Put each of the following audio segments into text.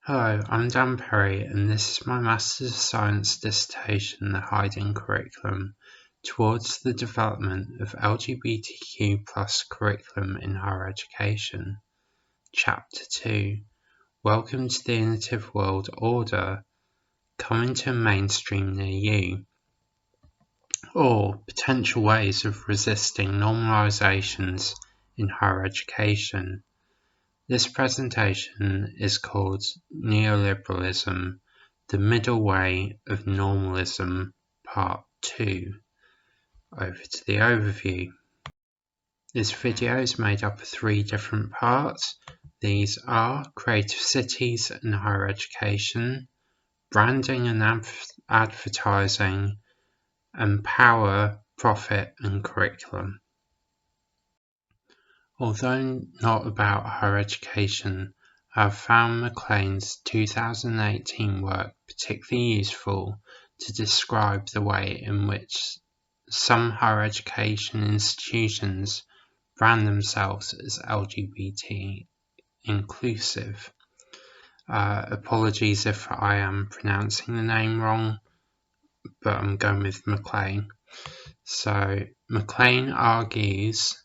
Hello, I'm Dan Perry, and this is my Master's of Science dissertation, The Hiding Curriculum, towards the development of LGBTQ+ curriculum in higher education. Chapter 2, Welcome to the Innovative World Order, coming to a mainstream near you, or potential ways of resisting normalizations in higher education. This presentation is called Neoliberalism, the Middle Way of Normalism, Part 2. Over to the overview. This video is made up of 3 different parts. These are creative cities and higher education, branding and advertising, and power, profit and curriculum. Although not about higher education, I have found McLean's 2018 work particularly useful to describe the way in which some higher education institutions brand themselves as LGBT inclusive. Apologies if I am pronouncing the name wrong, but I'm going with McLean. So McLean argues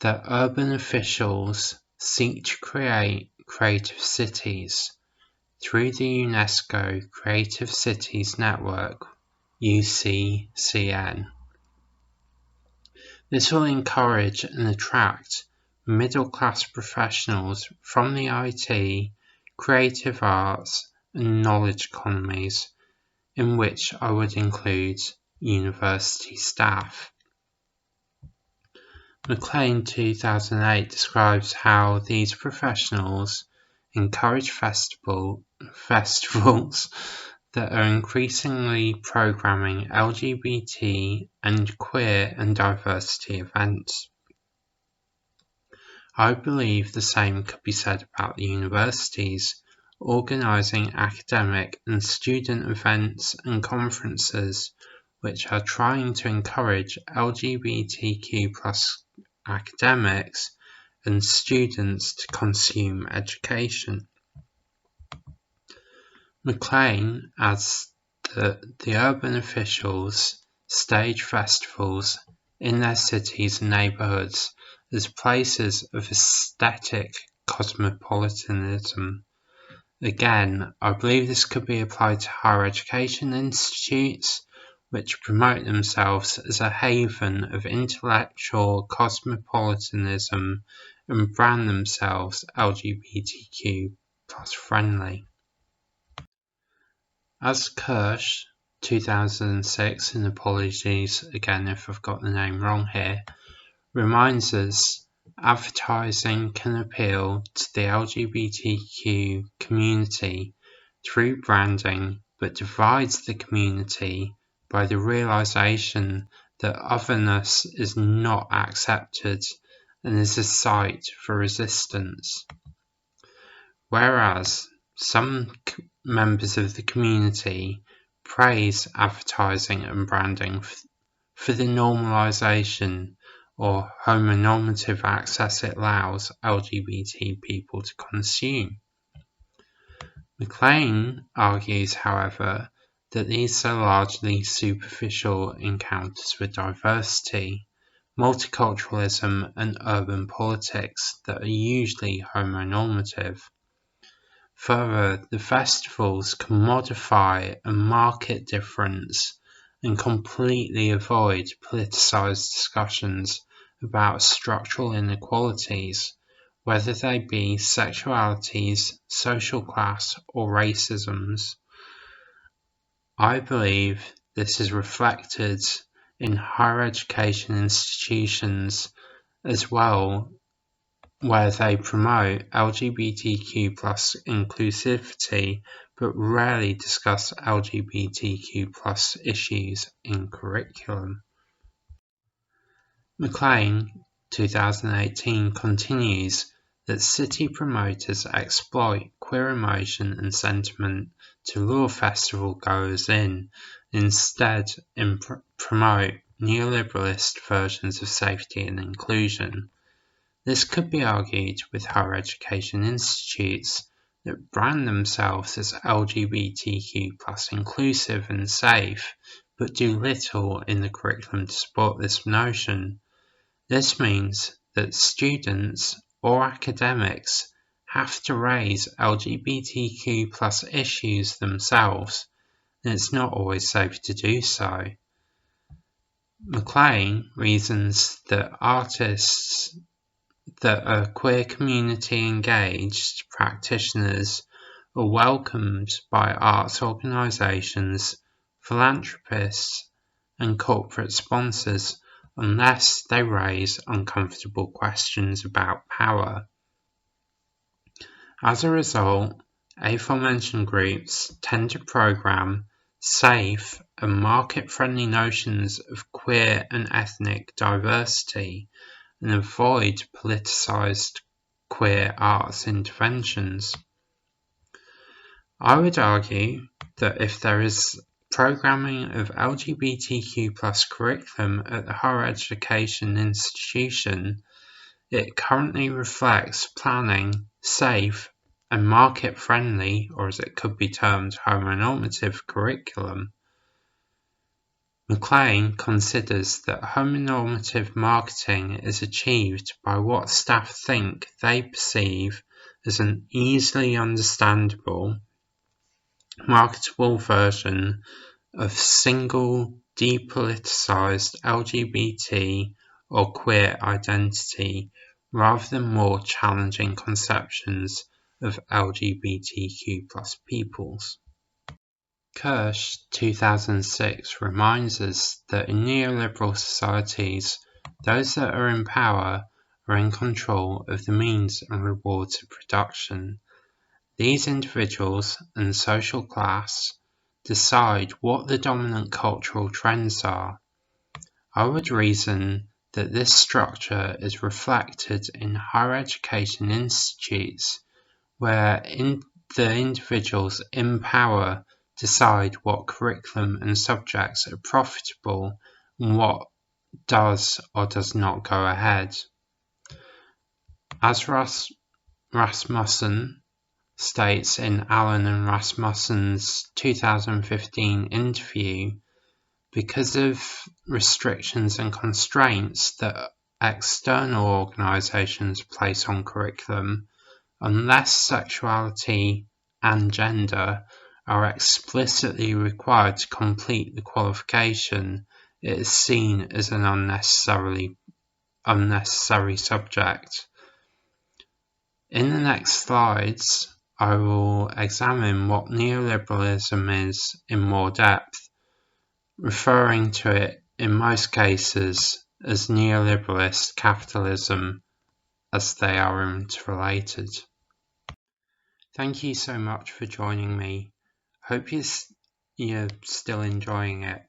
that urban officials seek to create creative cities through the UNESCO Creative Cities Network, UCCN. This will encourage and attract middle-class professionals from the IT, creative arts, and knowledge economies, in which I would include university staff. McLean 2008 describes how these professionals encourage festivals that are increasingly programming LGBT and queer and diversity events. I believe the same could be said about the universities, organising academic and student events and conferences which are trying to encourage LGBTQ+ academics and students to consume education. McLean adds that the urban officials stage festivals in their cities and neighbourhoods as places of aesthetic cosmopolitanism. Again, I believe this could be applied to higher education institutes, which promote themselves as a haven of intellectual cosmopolitanism and brand themselves LGBTQ+ friendly. As Kirsch, 2006, and apologies again if I've got the name wrong here, reminds us, advertising can appeal to the LGBTQ community through branding, but divides the community by the realization that otherness is not accepted and is a site for resistance. Whereas some members of the community praise advertising and branding for the normalization or homonormative access it allows LGBT people to consume. McLean argues, however, that these are largely superficial encounters with diversity, multiculturalism, and urban politics that are usually homonormative. Further, the festivals can modify and market difference and completely avoid politicized discussions about structural inequalities, whether they be sexualities, social class, or racisms. I believe this is reflected in higher education institutions as well, where they promote LGBTQ+ inclusivity but rarely discuss LGBTQ+ issues in curriculum. McLean, 2018, continues that city promoters exploit queer emotion and sentiment to lure festival goers in, instead promote neoliberalist versions of safety and inclusion. This could be argued with higher education institutes that brand themselves as LGBTQ plus inclusive and safe, but do little in the curriculum to support this notion. This means that students or academics have to raise LGBTQ plus issues themselves, and it's not always safe to do so. McLean reasons that artists that are queer community engaged practitioners are welcomed by arts organisations, philanthropists, and corporate sponsors unless they raise uncomfortable questions about power. As a result, aforementioned groups tend to program safe and market-friendly notions of queer and ethnic diversity and avoid politicised queer arts interventions. I would argue that if there is programming of LGBTQ plus curriculum at the higher education institution, it currently reflects planning safe and market-friendly, or as it could be termed, homonormative curriculum. McLean considers that homonormative marketing is achieved by what staff think they perceive as an easily understandable, marketable version of single depoliticized LGBT or queer identity rather than more challenging conceptions of LGBTQ plus peoples. Kirsch, 2006, reminds us that in neoliberal societies, those that are in power are in control of the means and rewards of production. These individuals and social class decide what the dominant cultural trends are. I would reason that this structure is reflected in higher education institutes where the individuals in power decide what curriculum and subjects are profitable and what does or does not go ahead. As Rasmussen states in Allen and Rasmussen's 2015 interview, because of restrictions and constraints that external organisations place on curriculum, unless sexuality and gender are explicitly required to complete the qualification, it is seen as an unnecessary subject. In the next slides, I will examine what neoliberalism is in more depth, referring to it in most cases as neoliberalist capitalism, as they are interrelated. Thank you so much for joining me. Hope you're still enjoying it.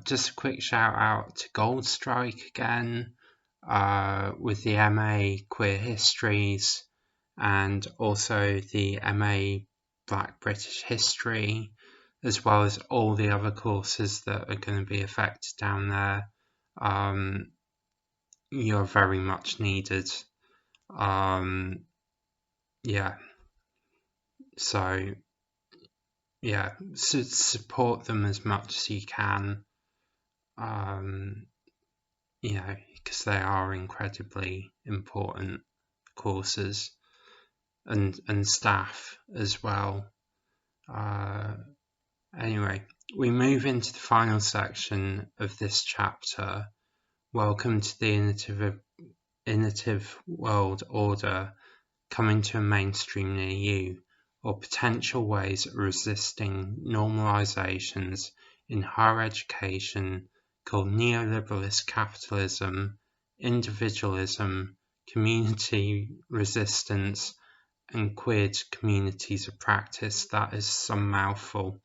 Just a quick shout out to Gold Strike again with the MA Queer Histories and also the MA Black British History, as well as all the other courses that are going to be affected down there. You're very much needed. So support them as much as you can, because they are incredibly important courses, and staff as well. Anyway, we move into the final section of this chapter. Welcome to the innovative world order coming to a mainstream near you, or potential ways of resisting normalizations in higher education called neoliberalist capitalism, individualism, community resistance, and queer communities of practice. That is some mouthful.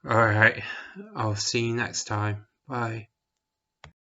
Alright, I'll see you next time. Bye.